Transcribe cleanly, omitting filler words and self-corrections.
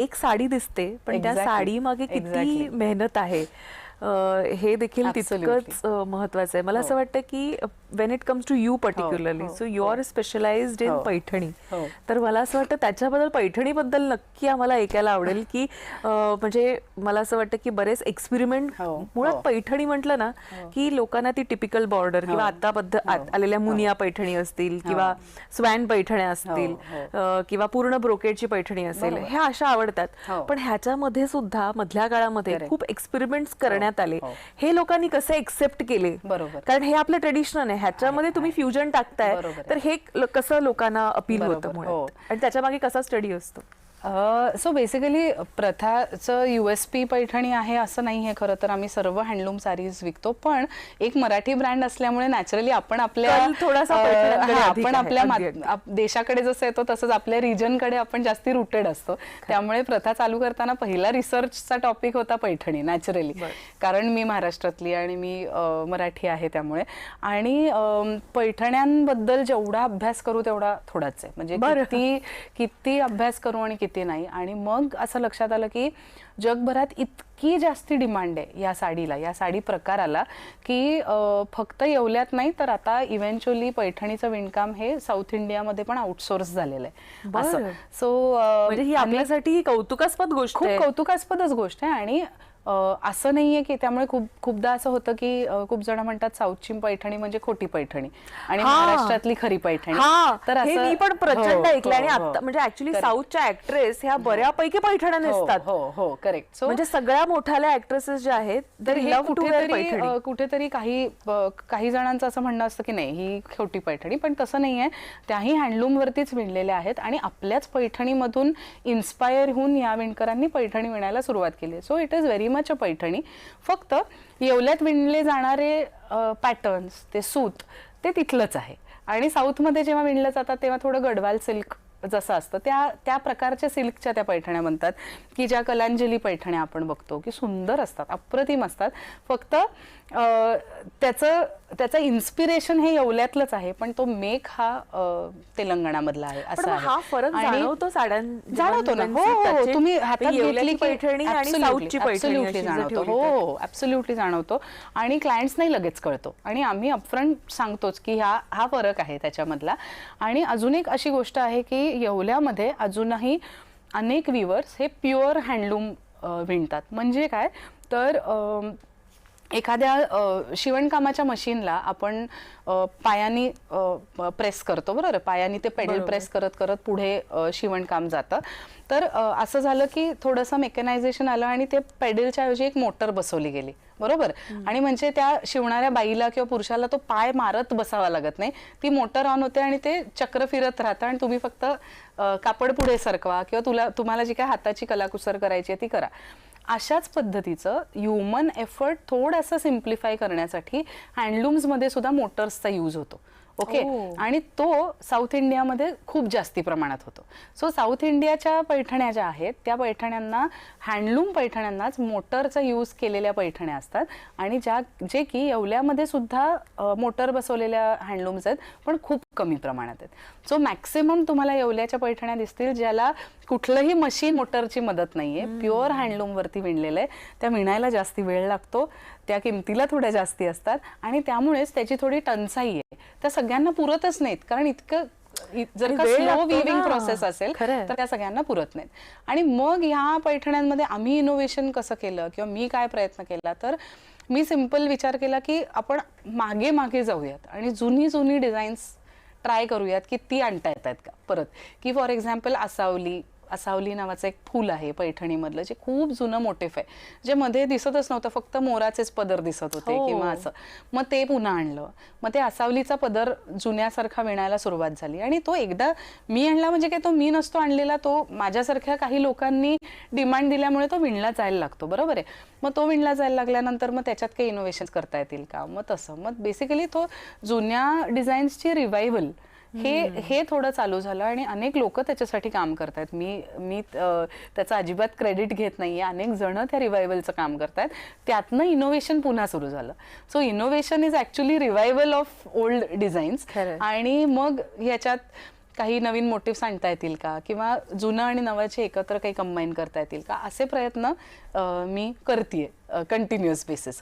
एक साडी दिसते पण त्या साडी मागे किती मेहनत आहे हे देखील तितकंच महत्वाचं आहे. मला असं वाटतं की when it comes to you particularly, so you are specialized in Paithani, तर मला असं वाटतं त्याच्याबद्दल पैठणीबद्दल नक्की आम्हाला ऐकायला आवडेल की म्हणजे मला असं वाटतं की बरेच एक्सपेरिमेंट मुळात पैठणी म्हटलं ना की लोकांना ती टिपिकल बॉर्डर किंवा आता आलेल्या मुनिया पैठणी असतील किंवा स्वॅन पैठण्या असतील किंवा पूर्ण ब्रोकेडची पैठणी असेल, ह्या अशा आवडतात. पण ह्याच्यामध्ये सुद्धा मधल्या काळामध्ये खूप एक्सपेरिमेंट्स करण्यात आले. हे लोकांनी कसे एक्सेप्ट केले, कारण हे आपलं ट्रेडिशनल आहे, ह्याच्यामध्ये तुम्ही फ्युजन टाकताय, तर हे कसं लोकांना अपील होतं मुळात आणि त्याच्या मागे कसा स्टडी असतो. सो बेसिकली प्रथाचं USP पैठणी आहे असं नाही आहे. खरं तर आम्ही सर्व हँडलूम साडीज विकतो, पण एक मराठी ब्रँड असल्यामुळे नॅचरली आपण आपल्या देशाकडे जसं येतो तसंच आपल्या रिजनकडे आपण जास्ती रुटेड असतो. त्यामुळे प्रथा चालू करताना पहिला रिसर्चचा टॉपिक होता पैठणी नॅचरली, कारण मी महाराष्ट्रातली आणि मी मराठी आहे त्यामुळे. आणि पैठण्यांबद्दल जेवढा अभ्यास करू तेवढा थोडाच आहे, म्हणजे किती अभ्यास करू आणि ते नाही. आणि मग असं लक्षात आलं की जगभरात इतकी जास्ती डिमांड आहे या साडीला, या साडी प्रकाराला, की फक्त येवल्यात नाही तर आता इव्हेंच्युअली पैठणीचं विणकाम हे साऊथ इंडियामध्ये पण आउटसोर्स झालेलं आहे असं. सो म्हणजे ही आपल्यासाठी कौतुकास्पद गोष्ट, खूप कौतुकास्पदच गोष्ट आहे. आणि असं नाहीये की त्यामुळे खूपदा असं होतं की खूप जण म्हणतात साऊथची पैठणी म्हणजे खोटी पैठणी आणि महाराष्ट्रातली खरी पैठणी. तर असं मी पण प्रचंड ऐकलं. आणि आता म्हणजे ऍक्च्युली साऊथच्या ऍक्ट्रेस ह्या बऱ्यापैकी पैठण्या नेसतात. हो करेक्ट. सो म्हणजे सगळ्या मोठ्या ऍक्ट्रेसेस ज्या आहेत तर कुठेतरी काही जणांचं असं म्हणणं असतं की नाही ही खोटी पैठणी, पण तसं नाहीये. त्याही हँडलूम वरतीच विणलेल्या आहेत आणि आपल्याच पैठणीमधून इन्स्पायर होऊन या विणकरांनी पैठणी विणायला सुरुवात केली. So it is very much a Paithani. फक्त येवल्यात विणले जाणारे पॅटर्न्स, ते सूत, ते तिथलंच आहे. आणि साऊथमध्ये जेव्हा विणलं जातात तेव्हा थोडं गडवाल सिल्क जसं असतं त्या प्रकारच्या सिल्कच्या त्या पैठण्या बनतात, की ज्या कलांजली पैठण्या आपण बघतो की सुंदर असतात, अप्रतिम असतात. फक्त त्याचं इन्स्पिरेशन हे येवल्यातलंच आहे, पण तो मेक हा तेलंगणामधला आहे. असं हा फरक जाणवतो जाणवतो ना. हो, तुम्ही हातात घेतली पैठणी आणि साऊथची पैठणी जाणवतो. हो ऍब्सोल्युटली जाणवतो. आणि क्लायंट्स नाही लगेच कळतो आणि आम्ही अपफ्रंट सांगतोच की हा फरक आहे त्याच्यामधला. आणि अजून एक अशी गोष्ट आहे की येवल्यामध्ये अजूनही अनेक विवर्स हे प्युअर हँडलूम विणतात. म्हणजे काय तर एखाद्या शिवणकामाच्या मशीनला आपण पायानी प्रेस करतो, बरोबर, पायानी ते पेडल प्रेस करत करत पुढे शिवणकाम जातं. तर असं झालं की थोडंसं मेकॅनायझेशन आलं आणि ते पेडलच्या ऐवजी एक मोटर बसवली गेली, बरोबर. आणि म्हणजे त्या शिवणाऱ्या बाईला किंवा पुरुषाला तो पाय मारत बसावा लागत नाही, ती मोटर ऑन होते आणि ते चक्र फिरत राहतं आणि तुम्ही फक्त कापड पुढे सरकवा किंवा तुम्हाला जी काय हाताची कलाकुसर करायची आहे ती करा. अशाच पद्धतीचं ह्युमन एफर्ट थोडंसं सिम्प्लिफाय करण्यासाठी हँडलूम्समध्ये सुद्धा मोटर्सचा यूज होतो. ओके. आणि तो साऊथ इंडियामध्ये खूप जास्ती प्रमाणात होतो. सो साऊथ इंडियाच्या पैठण्या ज्या आहेत त्या पैठण्यांना, हँडलूम पैठण्यांनाच मोटरचा यूज केलेल्या पैठण्या असतात. आणि जे की येवल्यामध्ये सुद्धा मोटर बसवलेल्या हँडलूम्स आहेत, पण खूप कमी प्रमाणात आहेत. सो मॅक्सिमम तुम्हाला येवल्याच्या पैठण्या दिसतील ज्याला कुठलंही मशीन मोटरची मदत नाहीये, प्युअर हँडलूम वरती विणलेलं आहे. त्या विणायला जास्ती वेळ लागतो, त्या किमतीला थोड्या जास्ती असतात आणि त्यामुळेच त्याची थोडी टंचाई आहे. त्या सगळ्यांना पुरतच नाहीत, कारण इतकं जर का स्लो विविंग प्रोसेस असेल तर त्या सगळ्यांना पुरत नाहीत. आणि मग ह्या पैठण्यांमध्ये आम्ही इनोव्हेशन कसं केलं किंवा मी काय प्रयत्न केला, तर मी सिंपल विचार केला की आपण मागे जाऊयात आणि जुनी डिझाईन्स ट्राय करूयात की ती आणता येतात का परत. की फॉर एक्झाम्पल असावली नावाचं एक फूल आहे पैठणीमधलं, जे खूप जुनं मोटिफ आहे, जे मध्ये दिसतच नव्हतं, फक्त मोराचेच पदर दिसत होते किंवा असं. मग ते पुन्हा आणलं, मग ते असावलीचा पदर जुन्यासारखा विणायला सुरुवात झाली. आणि तो एकदा मी आणला म्हणजे काय तो मी नसतो आणलेला, तो माझ्यासारख्या काही लोकांनी डिमांड दिल्यामुळे तो विणला जायला लागतो, बरोबर आहे. मग तो विणला जायला लागल्यानंतर मग त्याच्यात काही इनोव्हेशन करता येतील का, मग तसं मग बेसिकली तो जुन्या डिझाईन्सची रिवायवल हे थोडं चालू झालं आणि अनेक लोक त्याच्यासाठी काम करतायत. मी त्याचं अजिबात क्रेडिट घेत नाहीये. अनेक जण त्या रिवायवलचं काम करतायत. त्यातनं इनोव्हेशन पुन्हा सुरू झालं. So innovation is actually revival of old designs. आणि मग ह्याच्यात काही नवीन मोटिव्स आणता येतील का, किंवा जुनं आणि नव्याचे एकत्र काही कंबाईन करता येतील का, असे प्रयत्न मी करतेय कंटिन्युअस बेसिसवर.